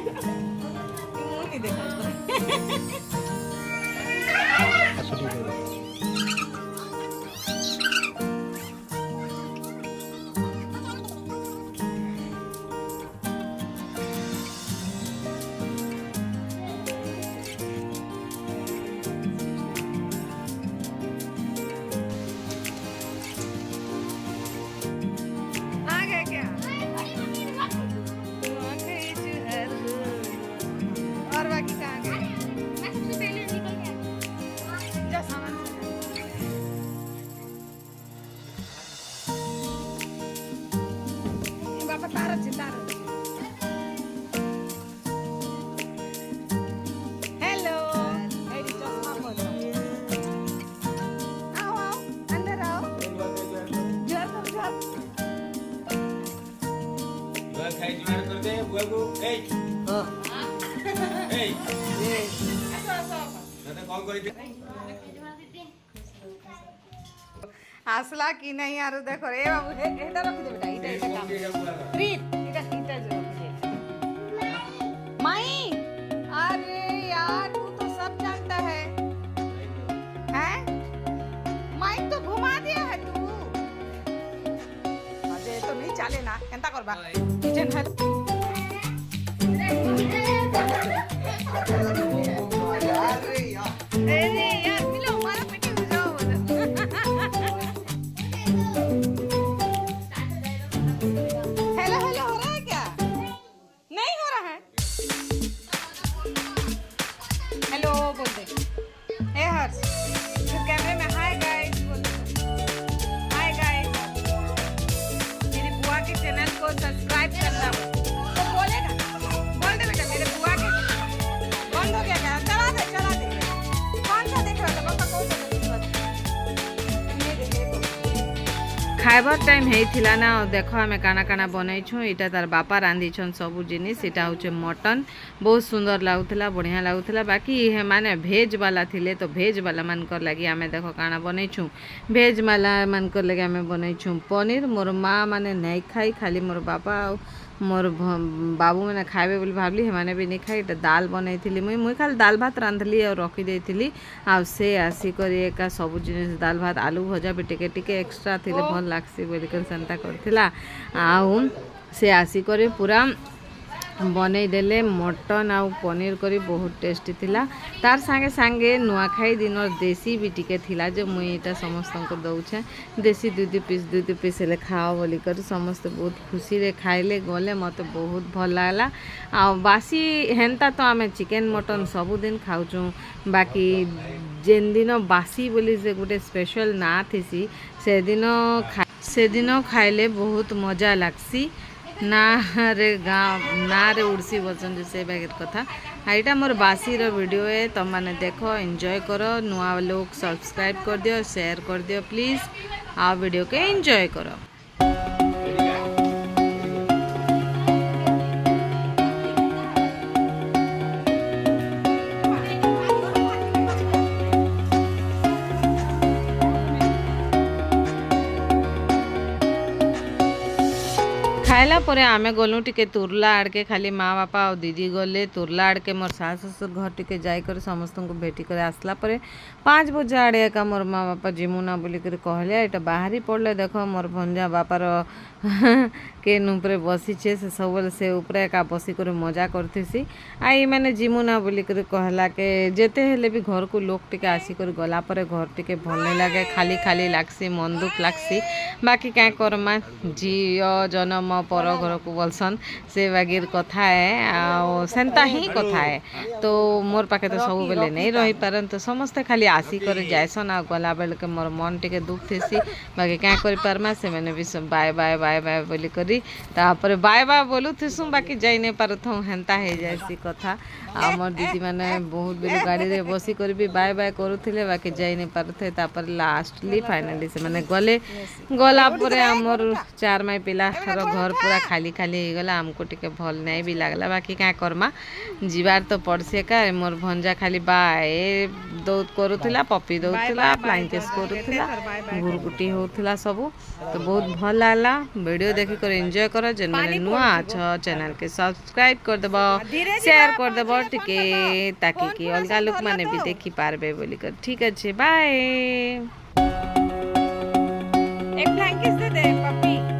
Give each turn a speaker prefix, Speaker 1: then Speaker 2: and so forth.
Speaker 1: नहीं देखा आसला कि नहीं यार देखो रे बाबू एटा रख दे बेटा एटा काम प्रीत एटा जो रख दे माई अरे यार तू तो सब जानता है हैं माई तो घुमा दिया है तू अरे तो नहीं चले ना केंता करबा किचन हेल्प अरे यार मिलो हमारा पेटी हो जाओ हेलो हेलो हो रहा है क्या नहीं हो रहा है हेलो बोल दे हे हर्ष कैमरे में हाय गाइस बोल दे हाय गाइस मेरी बुआ के चैनल को सब्सक्राइब करना तो बोलेगा बोल दे बेटा मेरे बुआ के बंद हो गया क्या चला दे कौन सा देख रहा था पापा कौन सा देख रहा था खाइबार टाइम हेइथिला ना देखो आमे काना काना बनैछु इटा तार बापा रांधी छन सब जिनिस इटा होचे मटन बहुत सुंदर लागुथला बढ़िया लागुथला बाकी हे माने भेज वाला थिले तो भेज वाला मानकर लागि आमे देखो काना बनैछु भेज वाला मानकर लागि आमे बनैछु पनीर मोर माँ माने नै खाई खाली मोर बापा मोर बाबू मैंने खाइबे बोली भावली हेमाने भी नहीं खाई दाल बनई थी मुई खाली दाल भात रांधली और रखी देती आ से आसिक एका सब जिनिस दाल भात आलू भजा भी टिके टिके एक्स्ट्रा थी भल लागसी बोलिकर सेंता करथिला आउ से आसिक पूरा बनई देले मटन आउ पनीर करी बहुत टेस्टी थिला तार संगे संगे नुआखाई दिन देसी भी टिके थिला जो मुई एटा समस्त को दउछे देसी दू पीस ले खाओ बोलिकर समस्त बहुत खुशी रे खाइले गले मते बहुत भल लागला आ बासी हेंता तो आमे चिकन मटन सब दिन खाउछु बाकी जेन दिन बासी बोली जे गोटे स्पेशल ना थिसी से दिन खाइले बहुत मजा लागसी ना रे गाँव ना रे उड़सी बचन से बैग कथा यहाँ मोर बासी वीडियो है तुम मैंने देखो एंजॉय करो नुआ लोग सब्सक्राइब कर दियो शेयर कर दियो प्लीज़ आ वीडियो के एंजॉय करो। खाइला परे आमे गलु टिके तुरला आड़के खाली माँ बापा और दीदी गले तुरला आड़के मोर सास ससुर घर टिके जाकर समस्त को भेटी कर आसला परे 5 बजे आड़े एका मोर माँ बापा जिमुना बोली कर कहले एटा बाहरी पड़ले देखो मोर भंजा बापार के ऊपर बसीचे से सब से ऊपर एका बसी कर मजा करथीसी आई मैंने जिमुना बोली कर कहला के जेते हेले भी घर को लोग टिके आसिक गला परे घर टिके भल नहीं लगे खाली खाली लागसी मन दुख लागसी बाकी क्या करमा झीओ जन्म पर घर को बोलसन से बागिर कथा है आ सेंता ही कथा है तो मोर पाखे तो सब बेले नहीं रही पारन तो समस्ते खाली आसी कर जायसन आ गला बेल के मोर मन टिके दुख थेसी बाकी क्या कर पारमा से मैंने भी बाय बाय बाय बाय बोली करी तापर बाय बाय बोलू थिसु बाकी जाई नहीं पारथौ हेंता हे जायसी कथा आ मोर दीदी माने बहुत बेले गाड़ी रे बसी कर भी बाय बाय करूथिले बाकी जाई नहीं पारथे तापर लास्टली फाइनली से माने गले गला परे हमर 4 माई पिला घर पूरा खाली खाली हो गला हमको टिके भल नहीं भी लगला बाकी क्या करमा जीवार तो पड़से का मोर भंजा खाली बाए दौद करूला पपी दौला फ्लाइंग किस करूला गुरगुटी होता सब तो बहुत भल लागला वीडियो देखी कर एंजॉय कर जेन मैंने नुआ अच्छा चैनल के सब्सक्राइब कर देब शेयर कर देब टिके ताकि कि अलगा लोक माने भी देखी पारबे बोली कर ठीक अच्छे बाय एक फ्लाइंग किस दे पपी